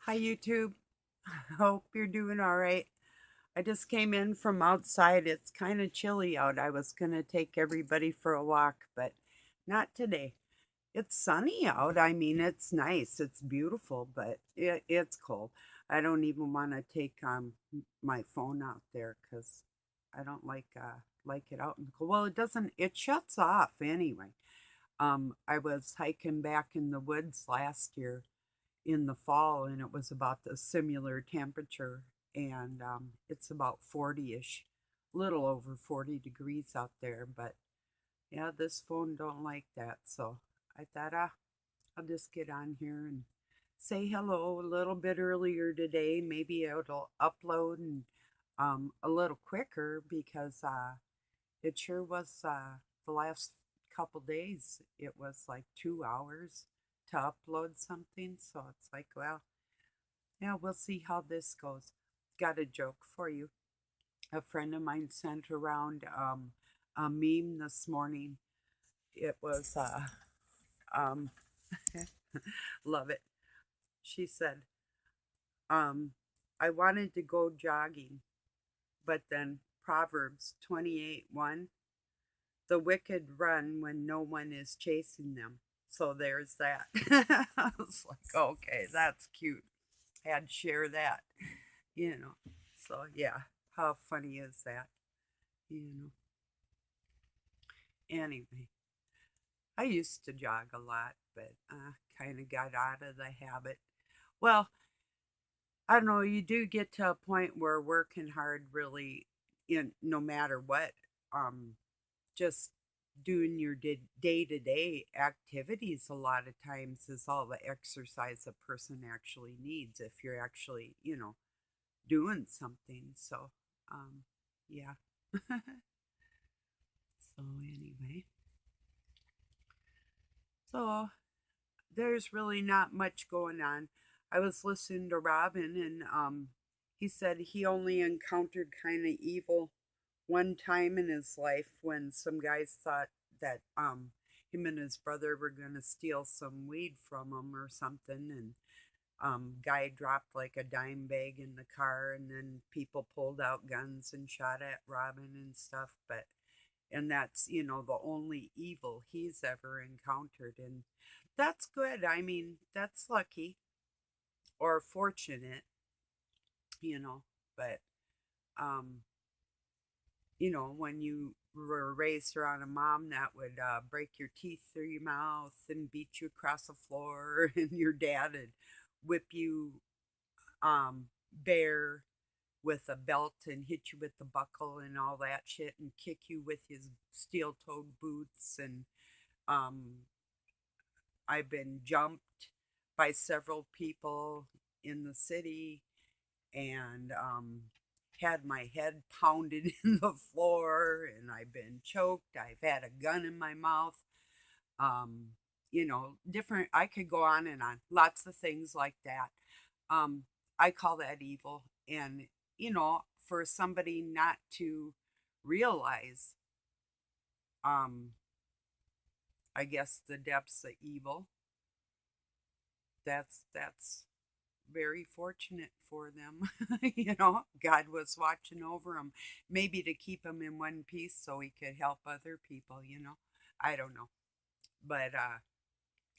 Hi, YouTube. Hope you're doing all right. I just came in from outside. It's kind of chilly out. I was going to take everybody for a walk, but not today. It's sunny out. I mean, it's nice. It's beautiful, but it's cold. I don't even want to take my phone out there because I don't like it out in the cold. Well, it doesn't. It shuts off anyway. I was hiking back in the woods last year in the fall, and it was about the similar temperature, and it's about 40ish, little over 40 degrees out there. But yeah, this phone don't like that, so I thought, I'll just get on here and say hello a little bit earlier today. Maybe it'll upload and a little quicker because it sure was the last couple days. It was like 2 hours to upload something. So it's like, well, yeah, we'll see how this goes. Got a joke for you. A friend of mine sent around a meme this morning. It was, um, love it. She said, um, I wanted to go jogging, but then Proverbs 28:1, the wicked run when no one is chasing them. So there's that. I was like, okay, that's cute. Had to share that, you know. So yeah, how funny is that? You know. Anyway, I used to jog a lot, but kind of got out of the habit. Well, I don't know. You do get to a point where working hard really, no matter what, um, just doing your day to day activities a lot of times is all the exercise a person actually needs if you're actually, doing something. So, yeah. So, anyway, so there's really not much going on. I was listening to Robin, and he said he only encountered kind of evil one time in his life when some guys thought that him and his brother were going to steal some weed from him or something, and guy dropped like a dime bag in the car, and then people pulled out guns and shot at Robin and stuff. But and that's the only evil he's ever encountered, and that's good. I mean, that's lucky or fortunate, you know but um when you were raised around a mom that would break your teeth through your mouth and beat you across the floor, and your dad would whip you bare with a belt and hit you with the buckle and all that shit and kick you with his steel toed boots. And um, I've been jumped by several people in the city, and had my head pounded in the floor, and I've been choked. I've had a gun in my mouth. Um, different. I could go on and on. Lots of things like that. Um, I call that evil. And, for somebody not to realize, um, I guess, the depths of evil, that's very fortunate for them. God was watching over them, maybe to keep them in one piece so he could help other people. I don't know. But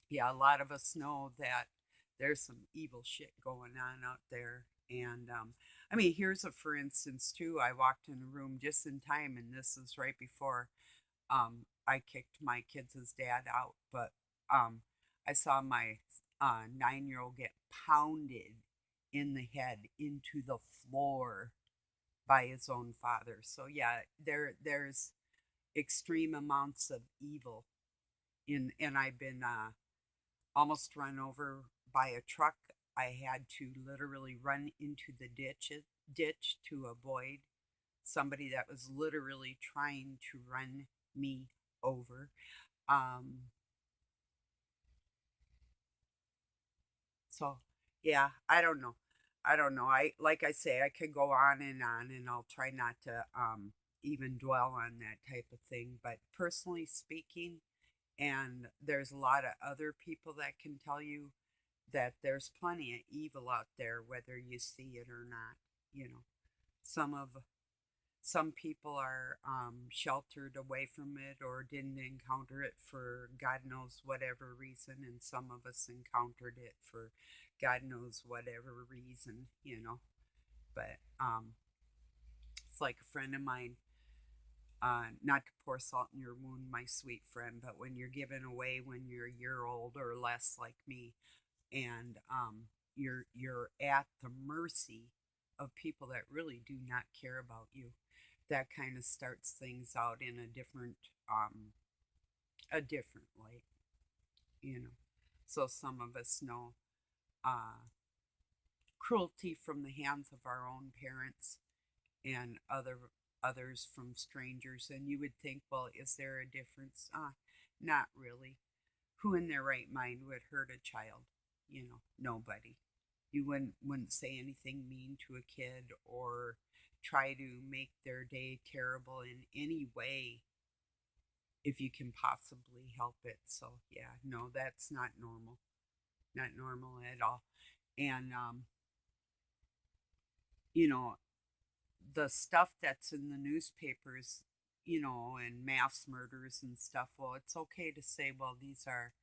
yeah, a lot of us know that there's some evil shit going on out there. And I mean, here's a for instance, too. I walked in a room just in time, and this is right before I kicked my kids' dad out. But um, I saw my 9-year old get pounded in the head into the floor by his own father. So yeah, there's extreme amounts of evil and I've been almost run over by a truck. I had to literally run into the ditch to avoid somebody that was literally trying to run me over. Um, so yeah, I don't know. I don't know. I like I say, I could go on, and I'll try not to even dwell on that type of thing. But personally speaking, and there's a lot of other people that can tell you, that there's plenty of evil out there, whether you see it or not. You know, some of some people are sheltered away from it or didn't encounter it for God knows whatever reason, and some of us encountered it for God knows whatever reason, you know. But it's like a friend of mine, not to pour salt in your wound, my sweet friend, but when you're given away when you're a year old or less, like me, and you're at the mercy of people that really do not care about you, that kind of starts things out in um a different light, you know. So some of us know uh cruelty from the hands of our own parents, and others from strangers, and you would think, well, is there a difference? Not really. Who in their right mind would hurt a child? You know, nobody. You wouldn't say anything mean to a kid or try to make their day terrible in any way if you can possibly help it. So yeah, no, that's not normal. Not normal at all. And you know, the stuff that's in the newspapers, you know, and mass murders and stuff, well, it's okay to say, well, these are,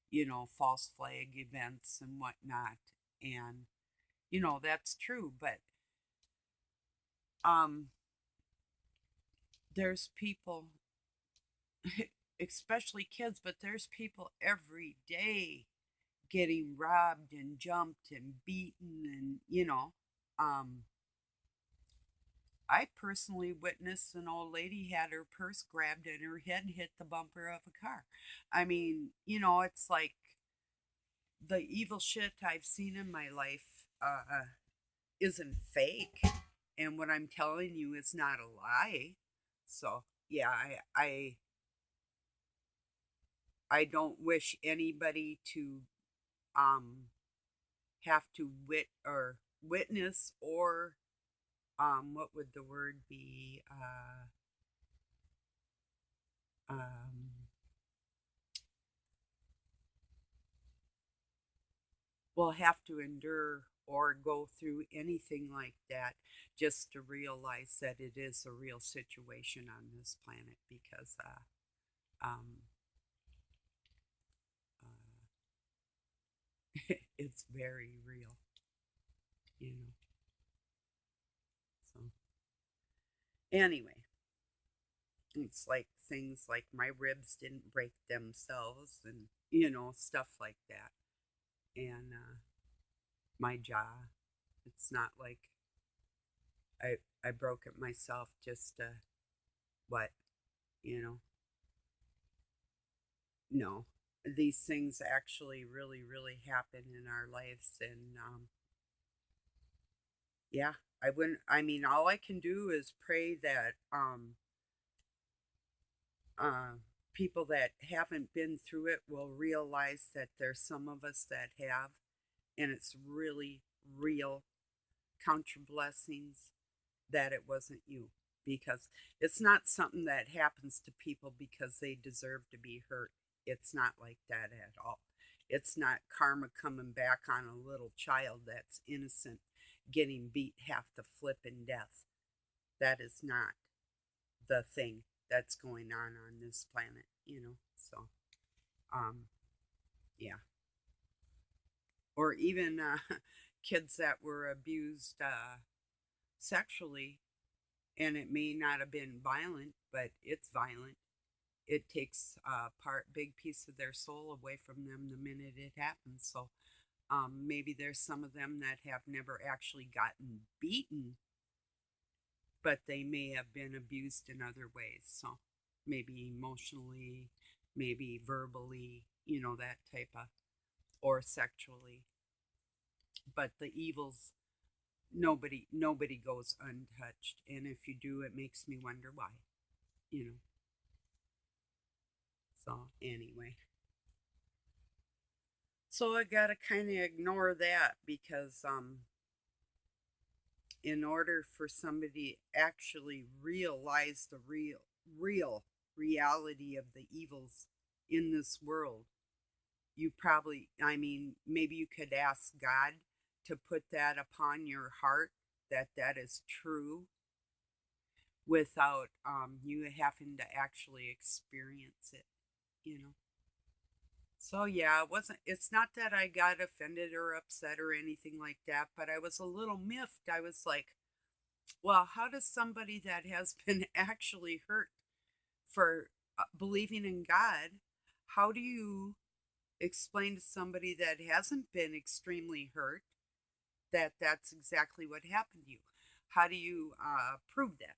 you know, false flag events and whatnot. And, you know, that's true. But um, there's people, especially kids, but there's people every day getting robbed and jumped and beaten and, you know, um, I personally witnessed an old lady had her purse grabbed and her head hit the bumper of a car. I mean, you know, it's like the evil shit I've seen in my life isn't fake, and what I'm telling you is not a lie. So yeah, I don't wish anybody to um have to witness or what would the word be um will have to endure or go through anything like that just to realize that it is a real situation on this planet, because um, it's very real, you know. So, anyway, it's like things like my ribs didn't break themselves and, you know, stuff like that. And my jaw, it's not like I broke it myself just what, you know, no, these things actually really happen in our lives. And yeah, I wouldn't, I mean, all I can do is pray that uh people that haven't been through it will realize that there's some of us that have, and it's really real. Count your blessings that it wasn't you, because it's not something that happens to people because they deserve to be hurt. It's not like that at all. It's not karma coming back on a little child that's innocent getting beat half to flipping death. That is not the thing that's going on this planet, you know. So, um, yeah. Or even kids that were abused sexually, and it may not have been violent, but it's violent. It takes a big piece of their soul away from them the minute it happens. So maybe there's some of them that have never actually gotten beaten, but they may have been abused in other ways. So maybe emotionally, maybe verbally, you know, that type of, or sexually. But the evils, nobody goes untouched. And if you do, it makes me wonder why, you know. So anyway. So I gotta kind of ignore that because in order for somebody to actually realize the real reality of the evils in this world, you probably, I mean, maybe you could ask God to put that upon your heart, that that is true, without you having to actually experience it, you know. So yeah, it's not that I got offended or upset or anything like that, but I was a little miffed. I was like, well, how does somebody that has been actually hurt for believing in God, how do you explain to somebody that hasn't been extremely hurt that that's exactly what happened to you? How do you prove that?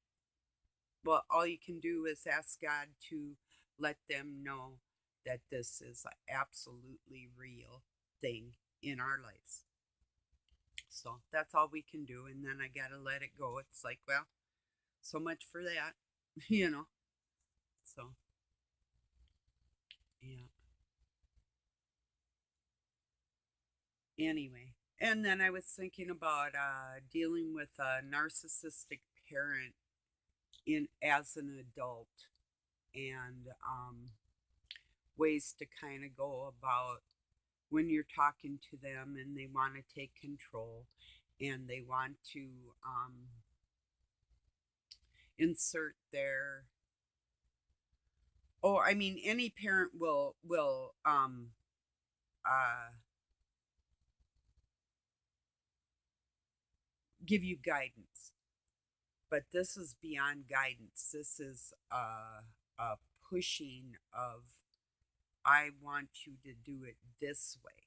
Well, all you can do is ask God to let them know that this is an absolutely real thing in our lives. So that's all we can do. And then I got to let it go. It's like, well, so much for that, you know. So, yeah. Anyway. And then I was thinking about dealing with a narcissistic parent in as an adult, and ways to kind of go about when you're talking to them and they want to take control and they want to insert their, oh, I mean, any parent will uh, give you guidance, but this is beyond guidance. This is a pushing of, I want you to do it this way,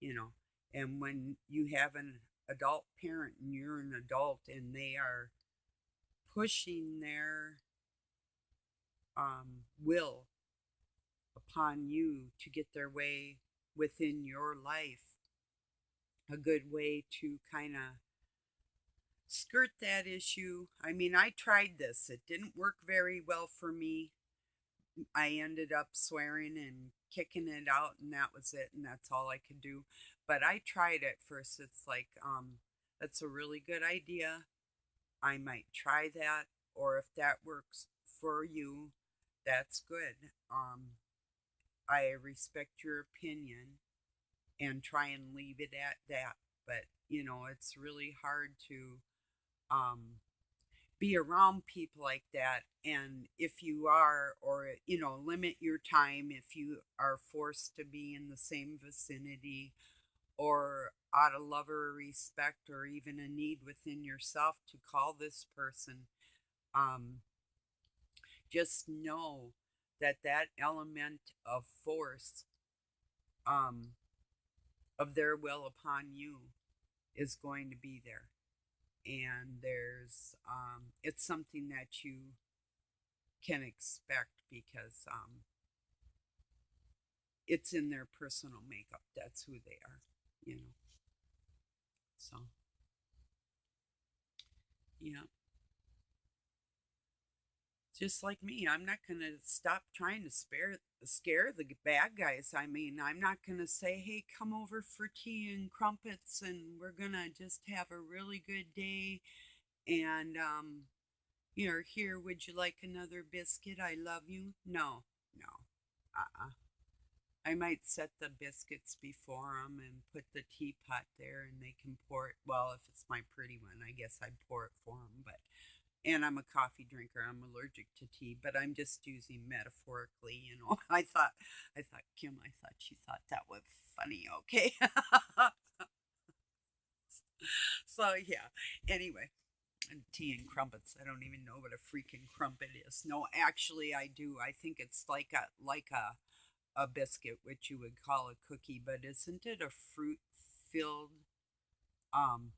you know. And when you have an adult parent and you're an adult and they are pushing their will upon you to get their way within your life, a good way to kind of skirt that issue. I mean, I tried this, it didn't work very well for me. I ended up swearing and kicking it out, and that was it, and that's all I could do. But I tried at first. It's like, that's a really good idea. I might try that, or if that works for you, that's good. I respect your opinion and try and leave it at that. But, you know, it's really hard to um, be around people like that. And if you are, or, you know, limit your time if you are forced to be in the same vicinity, or out of love or respect or even a need within yourself to call this person. Um, just know that that element of force, um, of their will upon you, is going to be there. And it's something that you can expect because it's in their personal makeup. That's who they are, you know. So, yeah. Just like me, I'm not going to stop trying to scare the bad guys. I mean, I'm not going to say, hey, come over for tea and crumpets and we're going to just have a really good day. And, you're here. Would you like another biscuit? I love you. No, no. Uh-uh. I might set the biscuits before them and put the teapot there and they can pour it. Well, if it's my pretty one, I guess I'd pour it for them. But and I'm a coffee drinker. I'm allergic to tea, but I'm just using metaphorically, you know. I thought Kim, I thought she thought that was funny. Okay. So yeah. Anyway, and tea and crumpets. I don't even know what a freaking crumpet is. No, actually, I do. I think it's like a biscuit, which you would call a cookie, but isn't it a fruit filled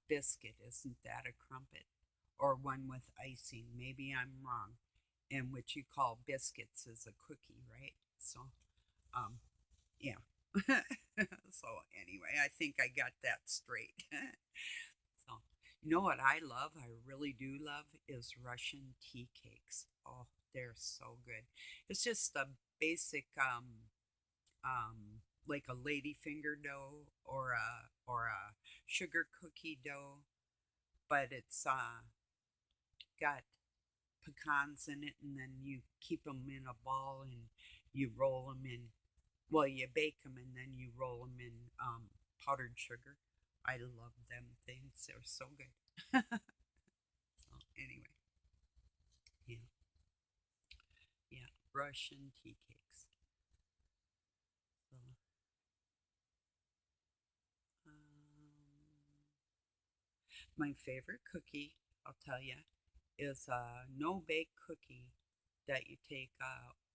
biscuit? Isn't that a crumpet? Or one with icing? Maybe I'm wrong. And what you call biscuits is a cookie, right? So, um, yeah. So anyway, I think I got that straight. So, you know what I love? I really do love is Russian tea cakes. Oh, they're so good. It's just a basic like a ladyfinger dough or a sugar cookie dough, but it's got pecans in it, and then you keep them in a ball and you roll them in Well, you bake them and then you roll them in powdered sugar. I love them things. They're so good. So anyway, yeah, yeah, Russian tea cakes. So, my favorite cookie, I'll tell you, is a no bake cookie that you take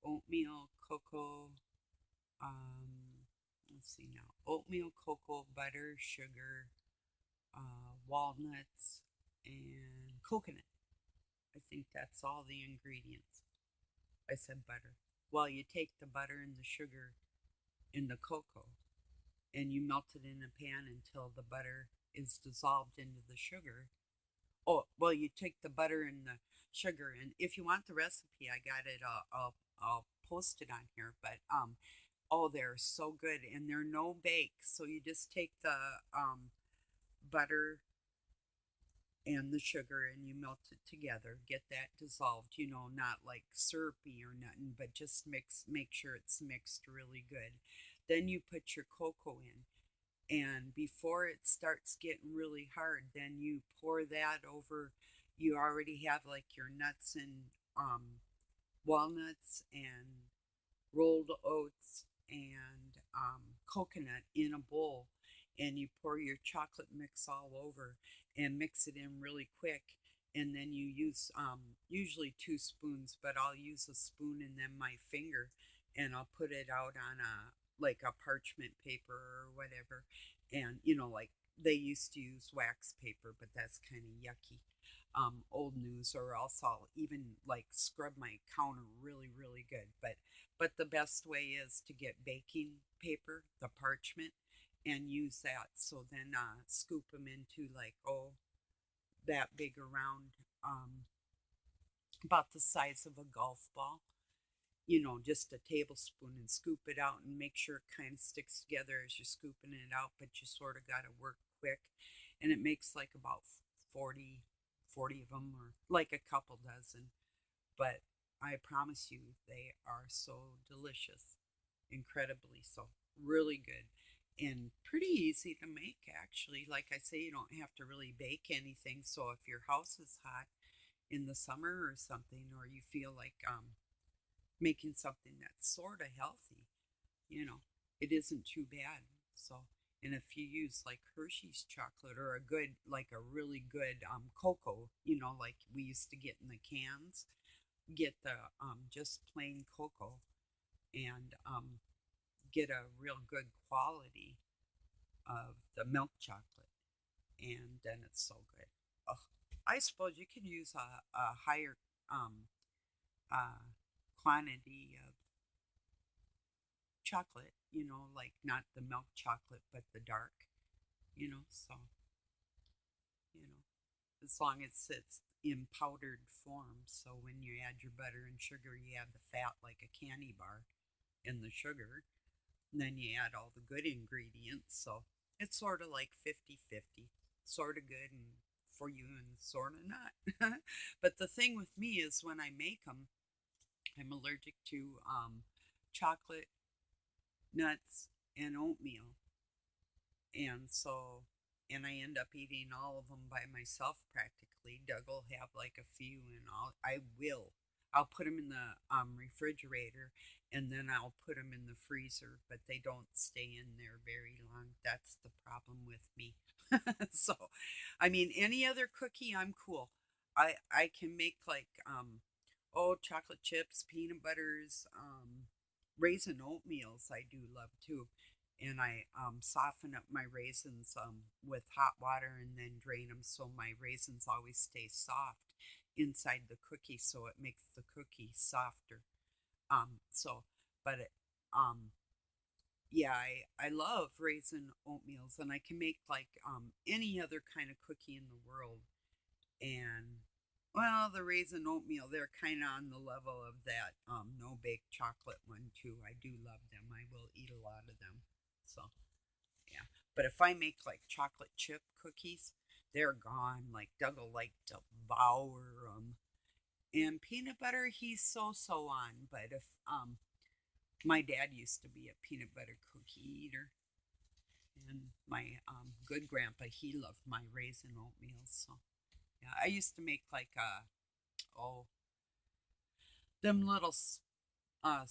oatmeal, cocoa, let's see now, oatmeal, cocoa, butter, sugar, walnuts, and coconut. I think that's all the ingredients. I said butter. Well, you take the butter and the sugar and the cocoa and you melt it in a pan until the butter is dissolved into the sugar. Oh, well, you take the butter and the sugar, and if you want the recipe, I got it. I'll post it on here. But oh, they're so good, and they're no bake. So you just take the butter and the sugar and you melt it together. Get that dissolved. Not like syrupy or nothing, but just make sure it's mixed really good. Then you put your cocoa in, and before it starts getting really hard, then you pour that over. You already have like your nuts and walnuts and rolled oats and coconut in a bowl, and you pour your chocolate mix all over and mix it in really quick. And then you use usually 2 spoons, but I'll use a spoon and then my finger, and I'll put it out on a like a parchment paper or whatever. And like they used to use wax paper, but that's kind of yucky. Old news, or else I'll even like scrub my counter really, really good. But the best way is to get baking paper, the parchment, and use that. So then scoop them into like, oh, that big around, about the size of a golf ball, just a tablespoon, and scoop it out and make sure it kind of sticks together as you're scooping it out, but you sort of got to work quick. And it makes like about 40 of them, or like a couple dozen. But I promise you, they are so delicious, incredibly so. Really good and pretty easy to make, actually. Like I say, you don't have to really bake anything. So if your house is hot in the summer or something, or you feel like making something that's sort of healthy, you know, it isn't too bad. So, and if you use like Hershey's chocolate or a good, like a really good cocoa, like we used to get in the cans, get the just plain cocoa, and get a real good quality of the milk chocolate, and then it's so good. Oh, I suppose you could use a higher um, uh, quantity of chocolate, like not the milk chocolate, but the dark, so, you know, as long as it's in powdered form. So when you add your butter and sugar, you add the fat like a candy bar in the sugar. And then you add all the good ingredients. So it's sort of like 50-50, sort of good and for you and sort of not. But the thing with me is when I make them, I'm allergic to chocolate, nuts, and oatmeal. And so, and I end up eating all of them by myself practically. Doug will have like a few, and I'll put them in the refrigerator, and then I'll put them in the freezer, but they don't stay in there very long. That's the problem with me. So, I mean, any other cookie, I'm cool. I can make like oh, chocolate chips, peanut butters, raisin oatmeals. I do love too, and I soften up my raisins with hot water and then drain them so my raisins always stay soft inside the cookie, so it makes the cookie softer. So, but it, um, yeah, I love raisin oatmeals, and I can make like any other kind of cookie in the world. And well, the raisin oatmeal, they're kind of on the level of that no bake chocolate one too. I do love them. I will eat a lot of them. So yeah, but if I make like chocolate chip cookies, they're gone. Like Doug will like devour them. And peanut butter, he's so on. But if My dad used to be a peanut butter cookie eater, and my good grandpa, he loved my raisin oatmeal. So yeah, I used to make like oh, them little uh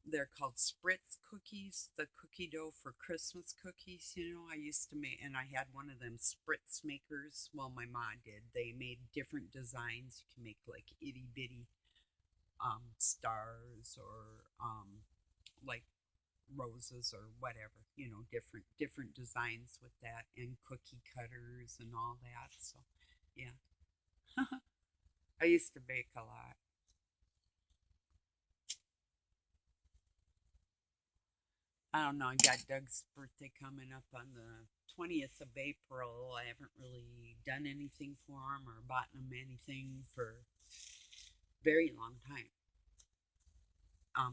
they're called spritz cookies, the cookie dough for Christmas cookies. I used to make, and I had one of them spritz makers. Well, my mom did. They made different designs. You can make like itty bitty stars, or like roses or whatever, different designs with that, and cookie cutters and all that. So yeah. I used to bake a lot. I don't know. I got Doug's birthday coming up on the 20th of April. I haven't really done anything for him or bought him anything for a very long time.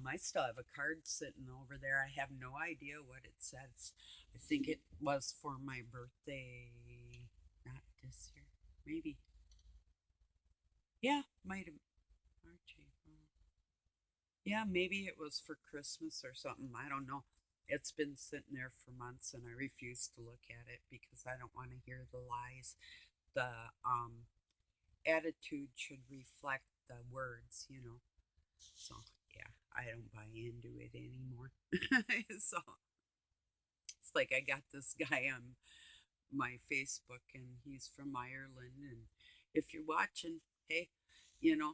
I still have a card sitting over there. I have no idea what it says. I think it was for my birthday. Not this year. Maybe. Yeah, might have. March, April. Yeah, maybe it was for Christmas or something. I don't know. It's been sitting there for months, and I refuse to look at it because I don't want to hear the lies. The attitude should reflect the words. So yeah, I don't buy into it anymore. So it's like I got this guy on my Facebook, and he's from Ireland. And if you're watching, hey, you know,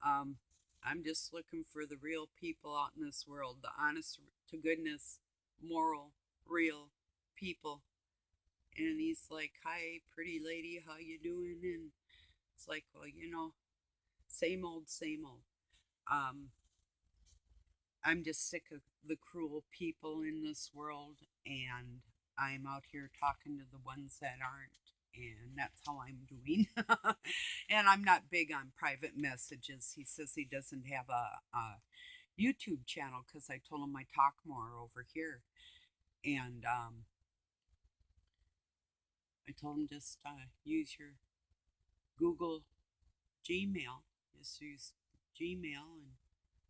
um, I'm just looking for the real people out in this world, the honest to goodness, moral, real people. And he's like, "Hi, pretty lady, how you doing?" And it's like, well, same old, same old. Um, I'm just sick of the cruel people in this world, and I'm out here talking to the ones that aren't, and that's how I'm doing. And I'm not big on private messages. He says he doesn't have a YouTube channel because I told him I talk more over here, and I told him just use your Google Gmail. Just use Gmail and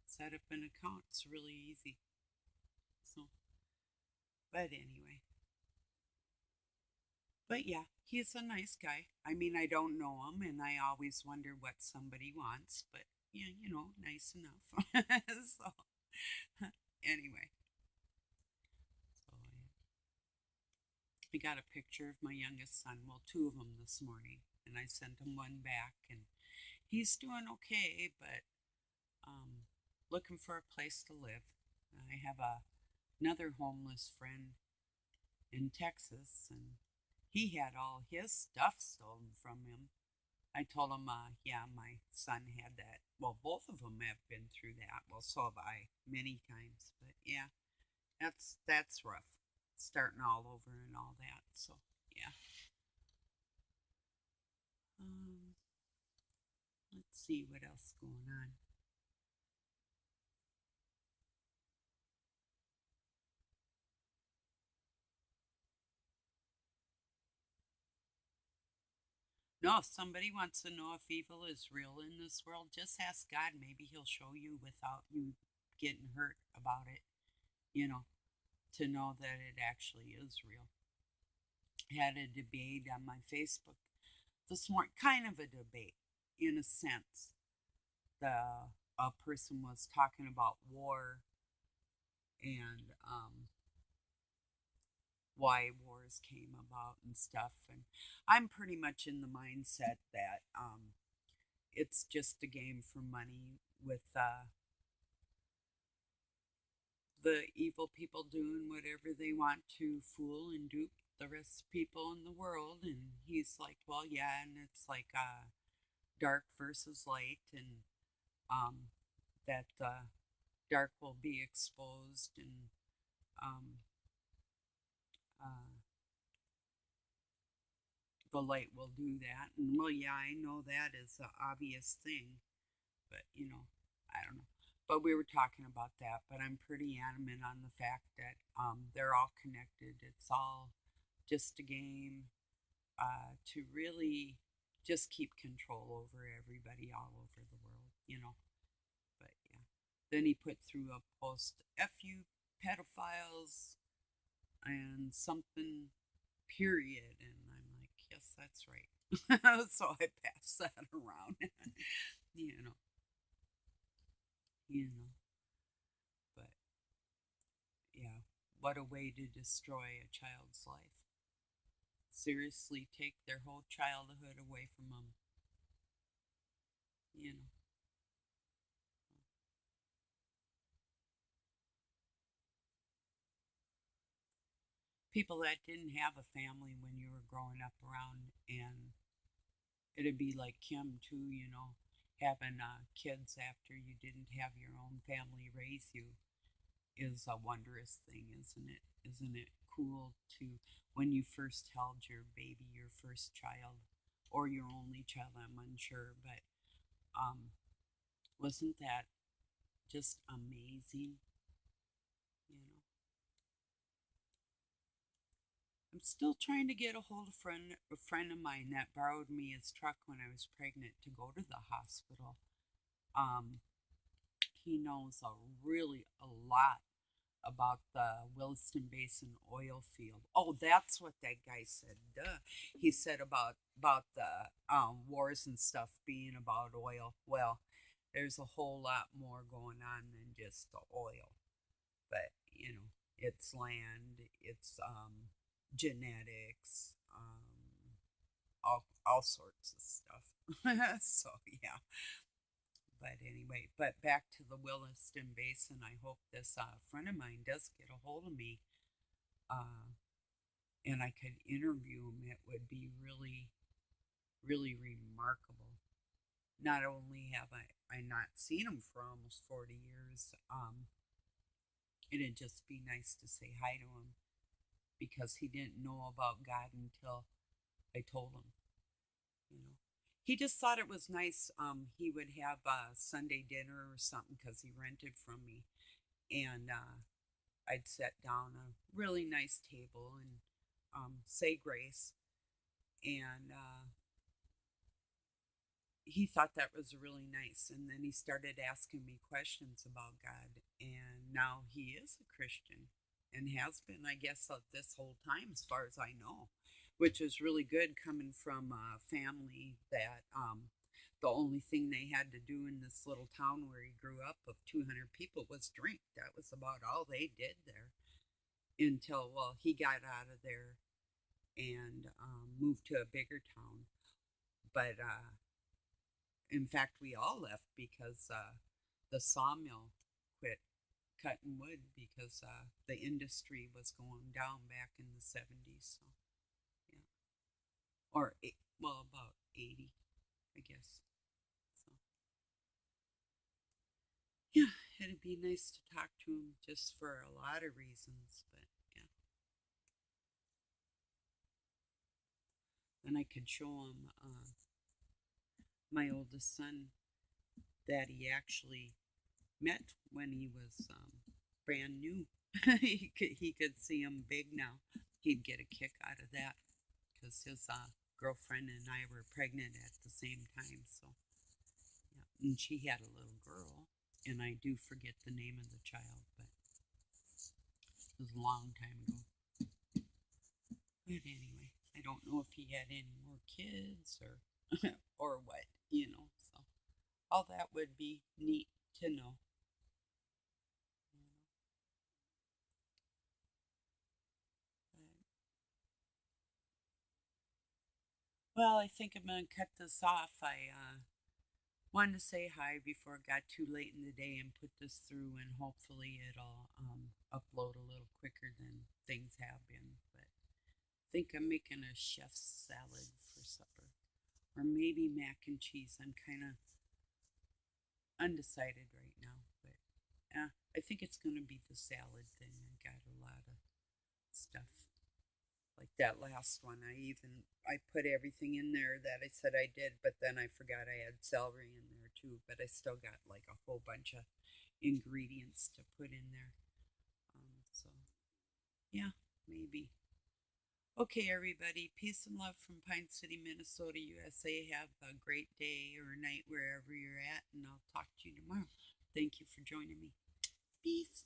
set up an account. It's really easy. So, but anyway. But yeah, he's a nice guy. I mean, I don't know him, and I always wonder what somebody wants, but yeah, nice enough. So, anyway, so I got a picture of my youngest son, well, two of them this morning, and I sent him one back, and he's doing okay, but um, looking for a place to live. I have another homeless friend in Texas, and he had all his stuff stolen from him. I told him, yeah, my son had that. Well, both of them have been through that. Well, so have I many times. But yeah, that's rough, starting all over and all that. So yeah. Um, let's see what else going on. No, if somebody wants to know if evil is real in this world, just ask God. Maybe He'll show you without you getting hurt about it. You know, to know that it actually is real. I had a debate on my Facebook this morning, kind of a debate in a sense. The A person was talking about war, and why wars came about and stuff, and I'm pretty much in the mindset that it's just a game for money, with the evil people doing whatever they want to fool and dupe the rest of people in the world. And he's like, well, yeah, and it's like dark versus light, and um, that dark will be exposed, and um, uh, the light will do that. And well, yeah, I know that is an obvious thing, but I don't know. But we were talking about that. But I'm pretty adamant on the fact that they're all connected. It's all just a game to really just keep control over everybody all over the world. But yeah. Then he put through a post, F you pedophiles and something, period. And I'm like, yes, that's right. So I pass that around. you know, you know, but yeah, what a way to destroy a child's life. Seriously, take their whole childhood away from them. You know, people that didn't have a family when you were growing up around, and it'd be like Kim too. Having kids after you didn't have your own family raise you is a wondrous thing, isn't it? Isn't it cool to, when you first held your baby, your first child, or your only child? I'm unsure, but um, wasn't that just amazing? You know, I'm still trying to get a hold of a friend of mine that borrowed me his truck when I was pregnant to go to the hospital. Um, he knows a lot about the Williston Basin oil field. Oh, that's what that guy said. Duh. He said about the wars and stuff being about oil. Well, there's a whole lot more going on than just the oil. But it's land, it's genetics, all sorts of stuff. So yeah. But anyway, but back to the Williston Basin. I hope this friend of mine does get a hold of me, uh, and I could interview him. It would be really, really remarkable. Not only have I not seen him for almost 40 years, it'd just be nice to say hi to him because he didn't know about God until I told him. You know, he just thought it was nice. He would have a Sunday dinner or something because he rented from me, and I'd set down a really nice table and say grace. And he thought that was really nice. And then he started asking me questions about God. And now he is a Christian and has been, I guess, this whole time, as far as I know, which is really good coming from a family that the only thing they had to do in this little town where he grew up of 200 people was drink. That was about all they did there until, well, he got out of there and moved to a bigger town. But in fact, we all left because the sawmill quit cutting wood because the industry was going down back in the 70s. So, yeah. Or, well, about 80, I guess. So, yeah, it'd be nice to talk to him just for a lot of reasons. But, yeah. And I could show him my oldest son that he actually met when he was brand new. he could see him big now. He'd get a kick out of that because his girlfriend and I were pregnant at the same time. So yeah, and she had a little girl, and I do forget the name of the child, but it was a long time ago. But anyway, I don't know if he had any more kids or or what. So all that would be neat to know. You know. But, well, I think I'm gonna cut this off. I wanted to say hi before it got too late in the day and put this through, and hopefully it'll upload a little quicker than things have been. But I think I'm making a chef's salad for supper, or maybe mac and cheese. I'm kind of undecided right now, but I think it's going to be the salad thing. I got a lot of stuff. Like that last one, I put everything in there that I said I did, but then I forgot I had celery in there too. But I still got like a whole bunch of ingredients to put in there. So yeah, maybe. Okay, everybody. Peace and love from Pine City, Minnesota, USA. Have a great day or night wherever you're at, and I'll talk to you tomorrow. Thank you for joining me. Peace.